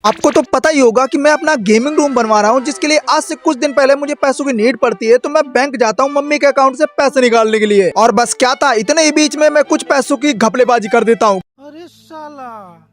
आपको तो पता ही होगा कि मैं अपना गेमिंग रूम बनवा रहा हूँ, जिसके लिए आज से कुछ दिन पहले मुझे पैसों की नीड पड़ती है। तो मैं बैंक जाता हूँ मम्मी के अकाउंट से पैसे निकालने के लिए, और बस क्या था, इतने ही बीच में मैं कुछ पैसों की घपलेबाजी कर देता हूँ। अरे साला,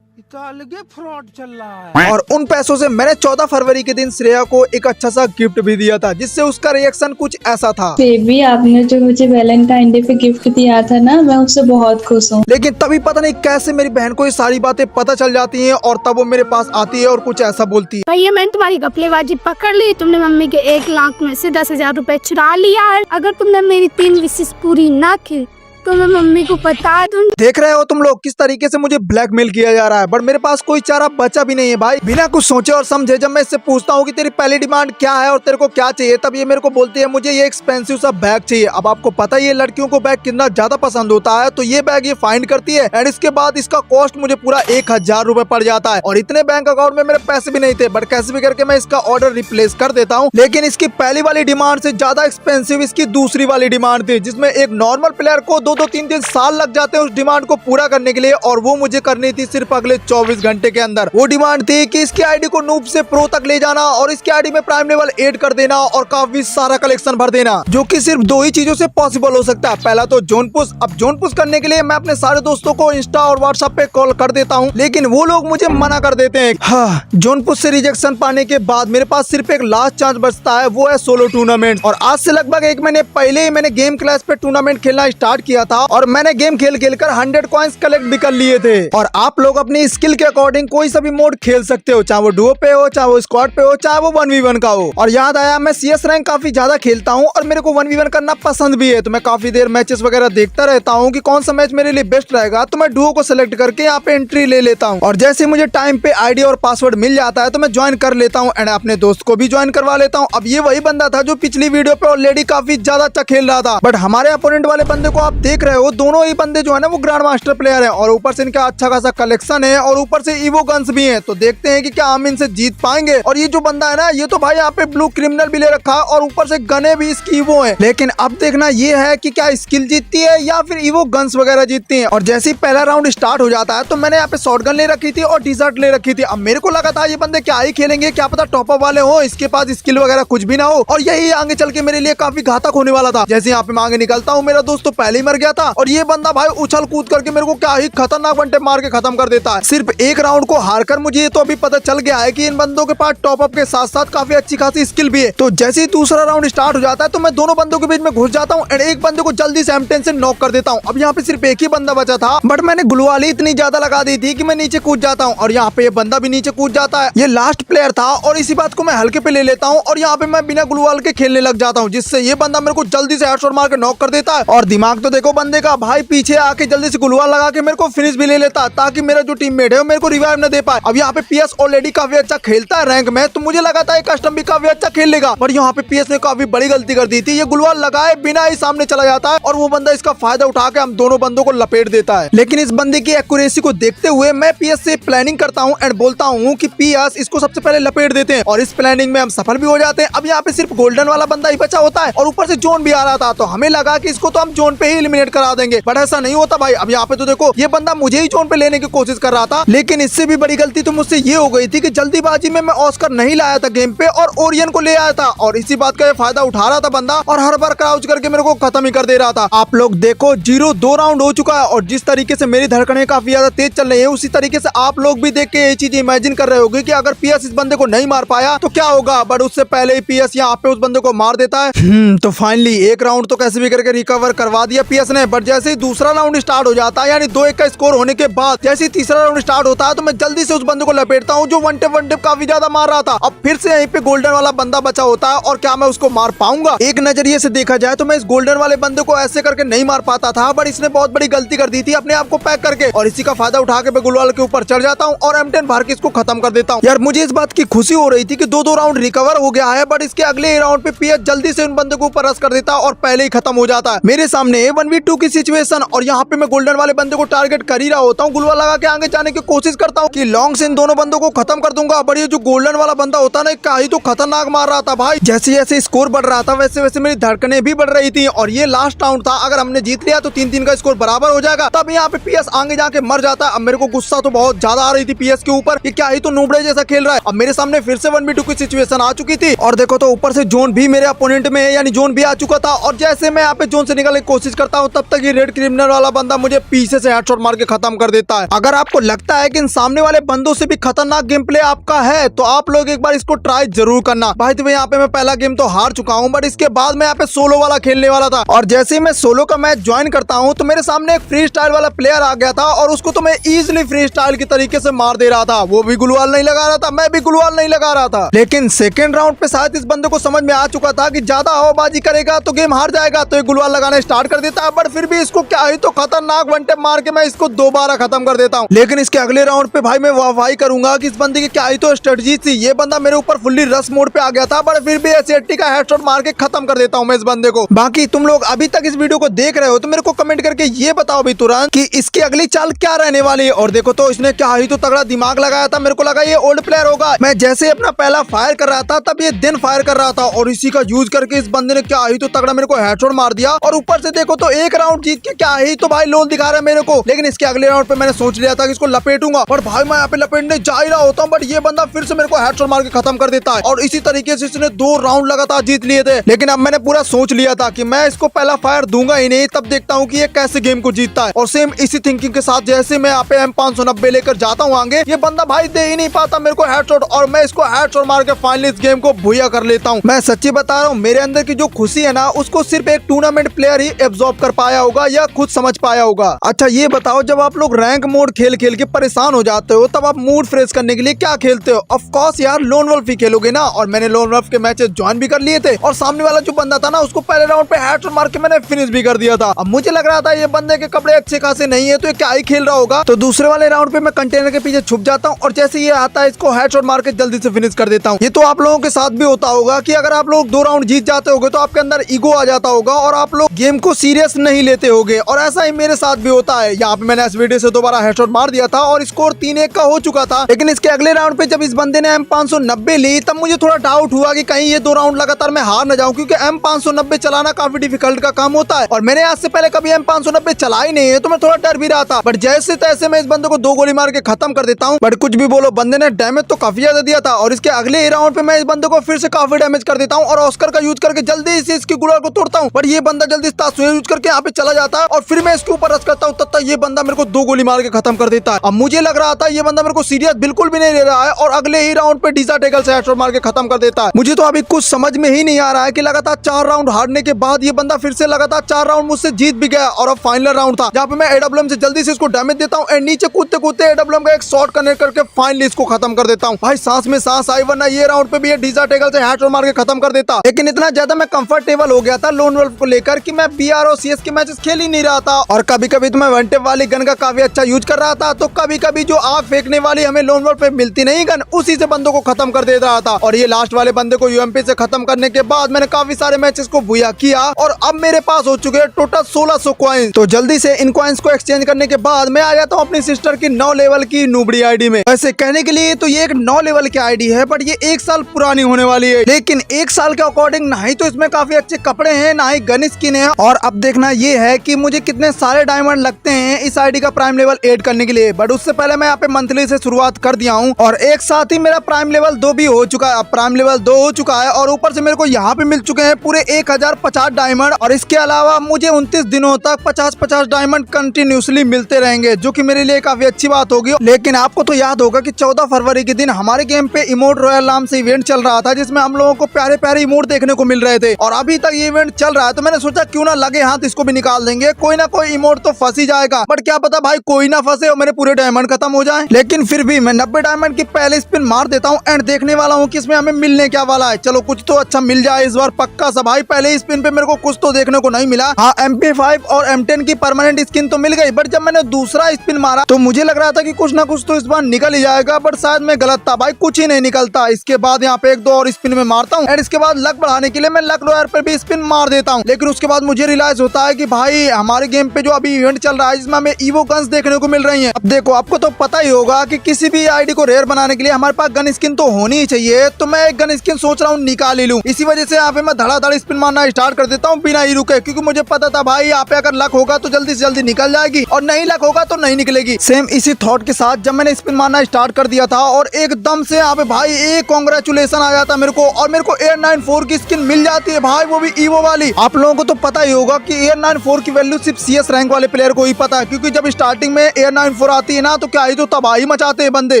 ये तो अलगे फ्रॉड चल रहा है। और उन पैसों से मैंने 14 फरवरी के दिन श्रेया को एक अच्छा सा गिफ्ट भी दिया था, जिससे उसका रिएक्शन कुछ ऐसा था। बेबी, आपने जो मुझे वैलेंटाइन डे पे गिफ्ट दिया था ना, मैं उससे बहुत खुश हूँ। लेकिन तभी पता नहीं कैसे मेरी बहन को ये सारी बातें पता चल जाती हैं, और तब वो मेरे पास आती है और कुछ ऐसा बोलती है। भैया, मैंने तुम्हारी घपलेबाजी पकड़ ली। तुमने मम्मी के 1 लाख में से 10,000 रुपए चुरा लिया है। अगर तुमने मेरी 3 विशेष पूरी ना की तो मैं मम्मी को बता दूं। देख रहे हो तुम लोग किस तरीके से मुझे ब्लैकमेल किया जा रहा है, बट मेरे पास कोई चारा बचा भी नहीं है भाई। बिना कुछ सोचे और समझे जब मैं इससे पूछता हूँ कि तेरी पहली डिमांड क्या है और तेरे को क्या चाहिए, तब ये मेरे को बोलती है मुझे ये एक्सपेंसिव सा बैग चाहिए। अब आपको पता ही है लड़कियों को बैग कितना ज्यादा पसंद होता है, तो ये बैग ये फाइंड करती है, एंड इसके बाद इसका कॉस्ट मुझे पूरा 1,000 रुपए पड़ जाता है। और इतने बैंक अकाउंट में मेरे पैसे भी नहीं थे, बट कैसे भी करके मैं इसका ऑर्डर रिप्लेस कर देता हूँ। लेकिन इसकी पहली वाली डिमांड से ज्यादा एक्सपेंसिव इसकी दूसरी वाली डिमांड थी, जिसमें एक नॉर्मल प्लेयर को 2-2 3-3 साल लग जाते हैं उस डिमांड को पूरा करने के लिए, और वो मुझे करनी थी सिर्फ अगले 24 घंटे के अंदर। वो डिमांड थी कि इसकी आईडी को नूब से प्रो तक ले जाना, और इसकी आईडी में प्राइम लेवल ऐड कर देना, और काफी सारा कलेक्शन भर देना, जो कि सिर्फ 2 ही चीजों से पॉसिबल हो सकता है। पहला तो जोन पुश। अब जोन पुश करने के लिए मैं अपने सारे दोस्तों को इंस्टा और व्हाट्सएप पे कॉल कर देता हूँ, लेकिन वो लोग मुझे मना कर देते हैं। हाँ, जोन पुश से रिजेक्शन पाने के बाद मेरे पास सिर्फ एक लास्ट चांस बचता है, वो है सोलो टूर्नामेंट। और आज से लगभग 1 महीने पहले ही मैंने गेम क्लास पे टूर्नामेंट खेलना स्टार्ट किया था, और मैंने गेम खेल कर 100 कॉइंस कलेक्ट भी कर लिए थे। और आप लोग अपनी स्किल के अकॉर्डिंग कोई सा भी मोड खेल सकते हो, चाहे वो डुओ पे हो, चाहे वो स्क्वाड पे हो, चाहे वो 1v1 का हो। और याद आया, मैं CS रैंक काफी ज्यादा खेलता हूँ, और मेरे को 1v1 करना पसंद भी है, तो मैं काफी देर मैचेस वगैरह देखता रहता हूँ कि कौन सा मैच मेरे लिए बेस्ट रहेगा। तो मैं डुओ को सिलेक्ट करके यहाँ पे एंट्री ले लेता हूँ, और जैसे मुझे टाइम पे आईडी और पासवर्ड मिल जाता है तो मैं ज्वाइन कर लेता हूँ, एंड अपने दोस्त को भी ज्वाइन करवा लेता हूँ। अब ये वही बंदा था जो पिछली वीडियो पे ऑलरेडी काफी ज्यादा अच्छा खेल रहा था, बट हमारे अपोनेंट वाले बंदे को आप देख रहे हो, दोनों ही बंदे जो है ना वो ग्रैंड मास्टर प्लेयर है, और ऊपर से इनका अच्छा खासा कलेक्शन है, और ऊपर से ईवो गन्स भी हैं। तो देखते हैं कि क्या हम इनसे जीत पाएंगे। और ये जो बंदा है ना, ये तो भाई यहाँ पे ब्लू क्रिमिनल भी ले रखा है, और ऊपर से गने भी इसकी ईवो है। लेकिन अब देखना ये है कि क्या स्किल जीतती है या फिर ईवो गन्स वगैरह जीतती है। और जैसे ही पहला राउंड स्टार्ट हो जाता है तो मैंने यहाँ पे शॉटगन ले रखी थी और टी-शर्ट ले रखी थी। अब मेरे को लगा था ये बंदे क्या ही खेलेंगे, क्या पता टॉप अप वाले हो, इसके पास स्किल वगैरह कुछ भी ना हो, और यही आगे चल के मेरे लिए काफी घातक होने वाला था। जैसे यहाँ पे मैं आगे निकलता हूँ, मेरा दोस्त तो पहले ही मर गया था, और ये बंदा भाई उछल कूद करके मेरे को क्या ही खतरनाक वनटे मार के खत्म कर देता है। सिर्फ एक राउंड को हारकर मुझे ये तो अभी पता चल गया है कि इन बंदों के पास टॉप अप के साथ साथ काफी अच्छी खासी स्किल भी है। तो जैसे ही दूसरा राउंड स्टार्ट हो जाता है तो मैं दोनों बंदों के बीच में घुस जाता हूँ, एंड एक बंदे को जल्दी से M10 से नॉक कर देता हूँ। अब यहाँ पे सिर्फ एक ही बंदा बचा था, बट मैंने ग्लूवाली इतनी ज्यादा लगा दी थी कि मैं नीचे कूद जाता हूँ, और यहाँ पे ये बंदा भी नीचे कूद जाता है। ये लास्ट प्लेयर था, और इसी बात को मैं हल्के पे ले लेता हूँ, और यहाँ पे मैं बिना ग्लूवाल के खेलने लग जाता हूँ, जिससे ये बंदा मेरे को जल्दी से हेडशॉट मार के नॉक कर देता है। और दिमाग तो देखो बंदे का भाई, पीछे आके जल्दी से ग्लूवाल लगा के मेरे को फिनिश भी ले लेता, ताकि मेरा जो टीममेट है वो मेरे को रिवाइव न दे पाए। अब यहाँ पे PS ऑलरेडी काफी अच्छा खेलता है रैंक में, तो मुझे लगा था कस्टम भी काफी अच्छा खेल लेगा, पर यहाँ पे PS ने काफी बड़ी गलती कर दी थी। ये गुलवाल लगाए बिना ही सामने चला जाता है, और वो बंदा इसका फायदा उठा के हम दोनों बंदों को लपेट देता है। लेकिन इस बंदे की एक्यूरेसी को देखते हुए मैं PS से प्लानिंग करता हूँ, एंड बोलता हूँ कि PS इसको सबसे पहले लपेट देते हैं, और इस प्लानिंग में हम सफल भी हो जाते हैं। अब यहाँ पे सिर्फ गोल्डन वाला बंदा ही बचा होता है, और ऊपर से जोन भी आ रहा था, तो हमें लगा कि इसको तो हम जोन पे ही एलिमिनेट करा देंगे, बट ऐसा नहीं होता भाई। अब यहाँ पे तो देखो ये बंदा मुझे ही जोन पे लेने की कोशिश कर रहा था, लेकिन इससे भी बड़ी गलती तो मुझसे ये हो गई थी कि जल्दीबाजी में मैं ऑस्कर नहीं लाया था गेम पे, और ओरियन को ले आया था, और इसी बात का ये फायदा उठा रहा था बंदा, और हर बार क्राउच करके मेरे को खत्म ही कर दे रहा था। आप लोग देखो 0-2 राउंड हो चुका है, और जिस तरीके से मेरी धड़कनें काफी ज्यादा तेज चल रही है, उसी तरीके से आप लोग भी देख के ये चीज इमेजिन कर रहे होंगे कि अगर PS इस बंदे को नहीं मार पाया तो क्या होगा, बट उससे पहले ही PS यहाँ पे उस बंदे को मार देता है। तो फाइनली एक राउंड तो कैसे भी करके रिकवर करवा दिया PS ने, बट जैसे ही दूसरा राउंड स्टार्ट हो जाता है, यानी 2-1 का स्कोर होने के बाद जैसे ही तीसरा राउंड स्टार्ट होता है, तो मैं जल्दी से उस बंदे को लपेटता हूँ जो वन टेप काफी ज्यादा मार रहा था। अब फिर से यहीं पे गोल्डन वाला बंदा बचा होता है, और क्या मैं उसको मार पाऊंगा? एक नजरिए से देखा जाए तो मैं इस गोल्डन वाले बंदे को ऐसे करके नहीं मार पाता था, बट इसने बहुत बड़ी गलती कर दी थी अपने आप को पैक करके, और इसी का फायदा उठा के मैं गुलवाल के ऊपर चढ़ जाता हूँ और M10 भर के इसको खत्म कर देता हूँ। यार मुझे इस बात की खुशी हो रही थी कि 2-2 राउंड रिकवर हो गया है, बट इसके अगले राउंड पे PS जल्दी से उन बंदे को ऊपर रश कर देता और पहले ही खत्म हो जाता है। मेरे सामने 1v2 की सिचुएशन और यहाँ पे मैं गोल्डन वाले बंदे को टारगेट कर ही रहा होता हूँ। गुलवा लगा के आगे जाने की कोशिश करता हूँ कि लॉन्ग से इन दोनों बंदों को खत्म कर दूंगा। बट ये जो गोल्डन वाला बंदा होता है ना, क्या ही तो खतरनाक मार रहा था भाई। जैसे जैसे स्कोर बढ़ रहा था वैसे वैसे मेरी धड़कनें भी बढ़ रही थी और ये लास्ट राउंड था। अगर हमने जीत लिया तो 3-3 का स्कोर बराबर हो जाएगा। तब यहाँ पे पीएस आगे जाके मर जाता है। अब मेरे को गुस्सा तो बहुत ज्यादा आ रही थी पीएस के ऊपर कि क्या ही तो नूबड़े जैसा खेल रहा है। अब मेरे सामने फिर से 1v2 की सिचुएशन आ चुकी थी और देखो तो ऊपर से जोन भी मेरे अपोनेंट में है, यानी जोन भी आ चुका था। और जैसे मैं यहाँ पे जोन से निकलने की कोशिश करता हूँ तब तक ये रेड क्रिमिनल वाला बंदा मुझे पीछे से हेडशॉट मार के खत्म कर देता है। अगर आपको लगता है कि इन सामने वाले बंदों से भी खतरनाक गेम प्ले आपका है तो आप लोग एक बार इसको ट्राई जरूर करना। भाई तो यहाँ पे मैं पहला गेम तो हार चुका हूँ, बट इसके बाद मैं यहाँ पे सोलो वाला खेलने वाला था। और जैसे ही मैं सोलो का मैच ज्वाइन करता हूँ तो मेरे सामने एक फ्री स्टाइल वाला प्लेयर आ गया था और उसको तो मैं इजिली फ्री स्टाइल की तरीके से मार दे रहा था। वो भी गुलवाल नहीं लगा रहा था, मैं भी गुलवाल नहीं लगा रहा था। लेकिन सेकेंड राउंड पे शायद इस बंदे को समझ में आ चुका था कि ज्यादा हवाबाजी करेगा तो गेम हार जाएगा, तो ये गुलवाल लगाने स्टार्ट कर देता है। बट फिर भी इसको क्या ही तो खतरनाक वन टैप मार के मैं इसको दोबारा खत्म कर देता हूँ। लेकिन इसके अगले राउंड पे भाई मैं वाहवाही करूंगा कि इस बंदे की क्या ही तो स्ट्रेटजी थी। ये बंदा मेरे ऊपर फुल्ली रस मोड पे आ गया था, बट फिर भी एसएटी का हेडशॉट मार के खत्म कर देता हूँ मैं इस बंदे को। बाकी तुम लोग अभी तक इस वीडियो को देख रहे हो तो मेरे को कमेंट करके ये बताओ भी तुरंत कि इसकी अगली चाल क्या रहने वाली है। और देखो तो इसने क्या ही तो तगड़ा दिमाग लगाया था। मेरे को लगा ये ओल्ड प्लेयर होगा। मैं जैसे अपना पहला फायर कर रहा था तब ये दिन फायर कर रहा था और इसी का यूज करके इस बंदे ने क्या ही तो तगड़ा मेरे को हेडशॉट मार दिया। और ऊपर से देखो तो एक राउंड जीत के क्या ही तो भाई लोन दिखा रहा है मेरे को। लेकिन इसके अगले राउंड पे मैंने सोच लिया था कि इसको लपेटूंगा, और भाई मैं यहाँ पे लपेटने जा ही रहा होता हूँ, बट ये बंदा फिर से मेरे को हेडशॉट मार के खत्म कर देता है। और इसी तरीके से इसने 2 राउंड लगातार जीत लिए थे। लेकिन अब मैंने पूरा सोच लिया था कि मैं इसको पहला फायर दूंगा ही नहीं, तब देखता हूँ कि ये कैसे गेम को जीतता है। और सेम इसी थिंकिंग के साथ जैसे मैं यहाँ पे M590 लेकर जाता हूँ आगे, ये बंदा भाई दे ही नहीं पाता मेरे को हेडशॉट और मैं इसको हेडशॉट मार के फाइनली इस गेम को भूया कर लेता हूँ। मैं सच्ची बता रहा हूँ, मेरे अंदर की जो खुशी है ना उसको सिर्फ एक टूर्नामेंट प्लेयर ही एब्जॉर्ब कर पाया होगा या खुद समझ पाया होगा। अच्छा ये बताओ, जब आप लोग रैंक मोड खेल खेल के परेशान हो जाते हो तब आप मूड फ्रेश करने के लिए क्या खेलते हो? ऑफ कोर्स यार लोन वल्फ ही खेलोगे ना। और मैंने लोन वल्फ के मैचेस ज्वाइन भी कर लिए थे और सामने वाला जो बंदा था ना उसको पहले राउंड पे हेडशॉट मार के मैंने फिनिश भी कर दिया था। अब मुझे लग रहा था ये बंदे के कपड़े अच्छे खासे नहीं है तो ये क्या ही खेल रहा होगा। तो दूसरे वाले राउंड पे मैं कंटेनर के पीछे छुप जाता हूँ और जैसे ये आता है इसको हेडशॉट मार के जल्दी से फिनिश कर देता हूँ। ये तो आप लोगों के साथ भी होता होगा कि अगर आप लोग 2 राउंड जीत जाते होगे तो आपके अंदर ईगो आ जाता होगा और आप लोग गेम को सीरियस नहीं लेते होगे। और ऐसा ही मेरे साथ भी होता है। यहाँ पे मैंने एसवीडी से दोबारा हेडशॉट मार दिया था और स्कोर 3-1 का हो चुका था। लेकिन इसके अगले राउंड पे जब इस बंदे ने M590 ली तब मुझे थोड़ा डाउट हुआ कि कहीं ये 2 राउंड लगातार मैं हार न जाऊं, क्योंकि M590 चलाना काफी डिफिकल्ट का काम होता है और मैंने आज से पहले कभी M590 चला ही नहीं है, तो मैं थोड़ा डर भी रहा था। बट जैसे तैसे मैं इस बंदे को 2 गोली मार के खत्म कर देता हूँ। बट कुछ भी बोलो, बंदे ने डैमेज तो काफी ज्यादा दिया था और इसके अगले राउंड पे मैं इस बंदे को फिर से काफी डैमेज कर देता हूँ और ऑस्कर का यूज करके जल्दी से इसकी गुलाल को तोड़ता हूँ। बट ये बंदा जल्दी से तासुए यूज करके यहाँ पे चला जाता है और फिर मैं इसके ऊपर रश करता हूँ। तब तक ये बंदा मेरे को 2 गोली मार के खत्म कर देता है। अब मुझे लग रहा था ये बंदा मेरे को सीरियस बिल्कुल भी नहीं ले रहा है और अगले ही राउंड पे डीजा टेकल से हेडशॉट मार के खत्म कर देता है। मुझे तो अभी कुछ समझ में ही नहीं आ रहा है कि लगातार 4 राउंड हारने के बाद ये बंदा फिर से लगातार 4 राउंड मुझसे जीत भी गया और अब फाइनल राउंड था जहाँ पे मैं AWM से जल्दी से इसको डैमेज देता हूँ एंड नीचे कूदते कूदते AWM का एक शॉट कनेक्ट करके फाइनली इसको खत्म कर देता हूँ। भाई सांस में सांस आई, वरना ये राउंड पे भी ये डीजा टेकल से हेडशॉट मार के खत्म कर देता। लेकिन इतना ज्यादा मैं कंफर्टेबल हो गया था लोन वल्फ को लेकर कि मैं BR और CS के मैचेस खेल ही नहीं रहा था। और कभी कभी तो मैं वन टेप वाली गन का काफी अच्छा यूज कर रहा था, तो कभी कभी जो आग फेंकने वाली हमें लोन वल्फ पे मिलती नहीं गन, उसी से बंदों को खत्म कर दे रहा था। और ये लास्ट वाले बंदे को UMP से खत्म करने के बाद मैंने काफी सारे मैचेस को भूया किया और अब मेरे पास हो चुके हैं टोटल 1600 कॉइंस। तो जल्दी से इन कॉइंस को एक्सचेंज करने के बाद मैं आ जाता हूँ अपनी सिस्टर की 9 लेवल की नूबड़ी आईडी में। वैसे कहने के लिए तो ये एक 9 लेवल की आईडी है, बट ये 1 साल पुरानी होने वाली है। लेकिन 1 साल के अकॉर्डिंग ना ही तो इसमें काफी अच्छे कपड़े हैं, ना ही गन स्किन है। और अब देखना ये है कि मुझे कितने सारे डायमंड लगते हैं इस आईडी का प्राइम लेवल 8 करने के लिए। बट उससे पहले मैं यहाँ पे मंथली से शुरुआत कर दिया हूँ और एक साथ ही मेरा प्राइम लेवल 2 भी हो चुका है। अब प्राइम लेवल 2 हो चुका है और ऊपर से मेरे को यहाँ पे मिल चुके हैं पूरे 1050 डायमंड। और इसके अलावा मुझे 29 दिनों तक 50-50 डायमंड कंटिन्यूसली मिलते रहेंगे, जो कि मेरे लिए काफी अच्छी बात होगी। लेकिन आपको तो याद होगा कि 14 फरवरी के दिन हमारे गेम पे इमोट रॉयल नाम से इवेंट चल रहा था, जिसमें हम लोगों को प्यारे प्यारे इमोट देखने को मिल रहे थे और अभी तक ये इवेंट चल रहा है। तो मैंने सोचा क्यों ना लगे हाथ इसको भी निकाल देंगे, कोई ना कोई इमोट तो फंस ही जाएगा। बट क्या पता भाई कोई ना फंसे और मेरे पूरे डायमंड खत्म हो जाए। लेकिन फिर भी मैं 90 डायमंड की पहले स्पिन मार देता हूँ एंड देखने वाला हूँ कि इसमें हमें मिलने क्या वाला है। चलो कुछ तो अच्छा मिल जाए इस बार पक्का सा। भाई पहले स्पिन पे मेरे को कुछ तो देखने को नहीं मिला। हाँ MP5 और M10 की परमानेंट स्किन तो मिल गई, बट जब मैंने दूसरा स्पिन मारा तो मुझे लग रहा था कि कुछ ना कुछ तो इस बार निकल ही जाएगा, बट शायद मैं गलत था। भाई कुछ ही नहीं निकलता। इसके बाद यहाँ पे 1-2 और स्पिन में मारता हूँ एंड इसके बाद लक बढ़ाने के लिए मैं लक लॉयर पर भी स्पिन मार देता हूँ। लेकिन उसके बाद मुझे रियलाइज होता रहा है कि भाई हमारे गेम पे जो अभी इवेंट चल रहा है जिसमें हमें ईवो गन्स देखने को मिल रही हैं। अब देखो आपको तो पता ही होगा कि किसी भी आईडी को रेयर बनाने के लिए हमारे पास गन स्किन तो होनी ही चाहिए, तो मैं एक गन स्किन सोच रहा हूँ निकाल ही लूं। इसी वजह से यहाँ पे मैं धड़ाधड़ स्पिन मारना स्टार्ट कर देता हूँ बिना ही रुके, क्योंकि मुझे पता था भाई यहाँ पे अगर लक होगा तो जल्दी से जल्दी निकल जाएगी और नहीं लक होगा तो नहीं निकलेगी। सेम इसी थॉट के साथ जब मैंने स्पिन मारना स्टार्ट कर दिया था और एकदम से यहाँ पे भाई एक कांग्रेचुलेशन आ जाता मेरे को और मेरे को एयर 94 की स्किन मिल जाती है भाई, वो भी ईवो वाली। आप लोगों को तो पता ही होगा कि एयर 94 की वैल्यू सिर्फ CS रैंक वाले प्लेयर को ही पता है, क्योंकि जब स्टार्टिंग में एयर 94 आती है ना तो क्या ही तो तबाही मचाते हैं बंदे।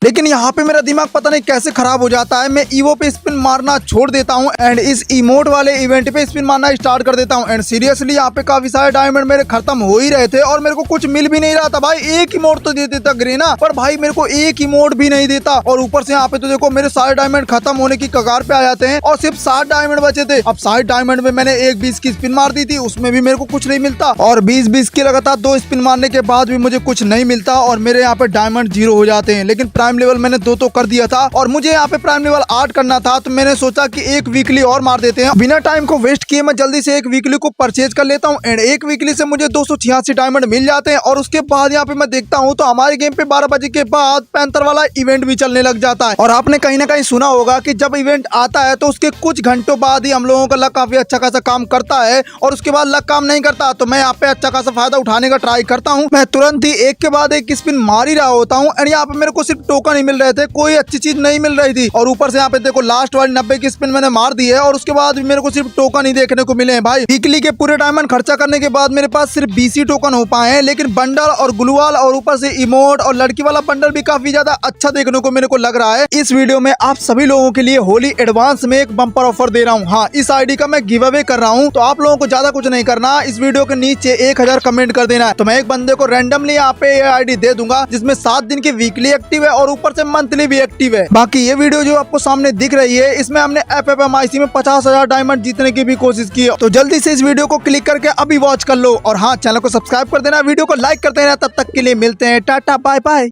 लेकिन यहाँ पे मेरा दिमाग पता नहीं कैसे खराब हो जाता है, मैं ईवो पे स्पिन मारना छोड़ देता हूँ एंड इस इमोट वाले इवेंट पे स्पिन मारना स्टार्ट कर देता हूँ। एंड सीरियसली यहाँ पे काफी सारे डायमंड मेरे खत्म हो ही रहे थे और मेरे को कुछ मिल भी नहीं रहा था भाई। एक इमोट तो दे देता ग्रेना, पर भाई मेरे को एक इमोट भी नहीं देता और ऊपर से यहाँ पे तो देखो मेरे सारे डायमंड खत्म होने की कगार पे आ जाते हैं और सिर्फ 60 डायमंड बचे थे। अब 60 डायमंड में मैंने एक 20 की स्पिन मार दी थी, उसमें भी मेरे को कुछ नहीं मिलता और 20 की लगातार 2 स्पिन मारने के बाद भी मुझे कुछ नहीं मिलता और मेरे यहाँ पे डायमंड 0 हो जाते हैं। लेकिन प्राइम लेवल मैंने 2 तो कर दिया था और मुझे यहाँ पे प्राइम लेवल 8 करना था, तो मैंने सोचा कि एक वीकली और मार देते हैं। बिना टाइम को वेस्ट किए मैं जल्दी से एक वीकली को परचेज कर लेता हूँ एंड एक वीकली से मुझे 286 डायमंड मिल जाते हैं और उसके बाद यहाँ पे मैं देखता हूँ तो हमारे गेम पे 12 बजे के बाद पैंथर वाला इवेंट भी चलने लग जाता है। और आपने कहीं ना कहीं सुना होगा कि जब इवेंट आता है तो उसके कुछ घंटों बाद ही हम लोगों का लक काफी अच्छा खासा काम करता है और उसके बाद लक काम नहीं करता। तो मैं यहाँ पे अच्छा खासा फायदा उठाने का ट्राई करता हूँ। मैं तुरंत ही एक के बाद एक स्पिन मार ही रहा होता हूँ एंड यहाँ पे मेरे को सिर्फ टोकन ही मिल रहे थे, कोई अच्छी चीज नहीं मिल रही थी। और ऊपर से यहाँ पे देखो लास्ट वाली 90 की स्पिन मैंने मार दी है और उसके बाद भी मेरे को सिर्फ टोकन ही देखने को मिले हैं भाई। वीकली के पूरे डायमंड खर्चा करने के बाद मेरे पास सिर्फ 20 ही टोकन हो पाए हैं, लेकिन बंडल और ग्लूवाल और ऊपर से इमोट और लड़की वाला बंडल भी काफी ज्यादा अच्छा देखने को मेरे को लग रहा है। इस वीडियो में आप सभी लोगों के लिए होली एडवांस में एक बम्पर ऑफर दे रहा हूँ। हाँ, इस आईडी का मैं गिव अवे कर रहा हूँ, तो आप लोगों को ज्यादा कुछ नहीं करना, इस वीडियो के नीचे 1000 कमेंट कर देना है। तो मैं एक बंदे को रैंडमली यहाँ पे ये आईडी दे दूंगा जिसमें 7 दिन की वीकली एक्टिव है और ऊपर से मंथली भी एक्टिव है। बाकी ये वीडियो जो आपको सामने दिख रही है इसमें हमने FFMIC में 50,000 डायमंड जीतने की भी कोशिश की है। तो जल्दी से इस वीडियो को क्लिक करके अभी वॉच कर लो और हाँ, चैनल को सब्सक्राइब कर देना, वीडियो को लाइक कर देना। तब तक के लिए मिलते हैं, टाटा बाय बाय।